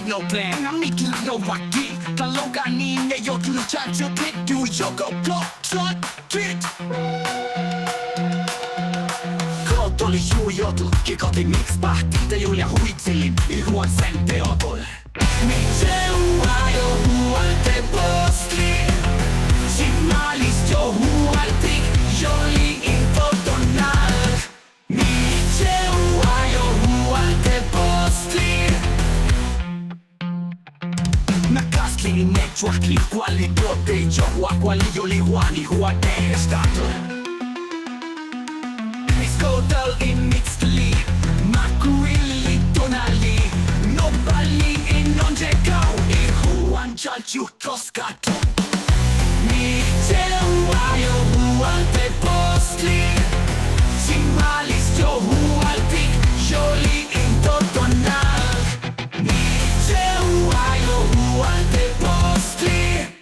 no plan, I'm making no waki Talongani ne yotlu chancho pit do yoko block trot pit Kotoli yutlu kikoti mix partita Julia huitselin ilhuan sen teotol Musica Yohualtepoztli Simalis Yohualtik Joli infotonal Musica Yohualtepoztli Nahuatl Nahuatl quali protegge quali io li guani huan è stato Miscotal in mixli Macuilli tonali No balli e non c'è cau E huan cialciu toscato Musica Yohualtepoztli Simalis Yohualtik Joli intotonal Musica Yohualtepoztli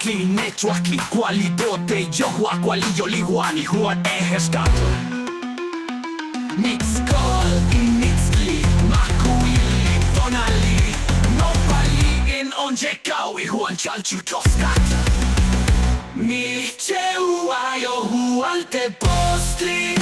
Nahuatl quali protegge quali io li guani huan è stato Mixcol in mixli Macuilli tonali No balli in onge caui huan cialciu toscat Musica Yohualtepoztli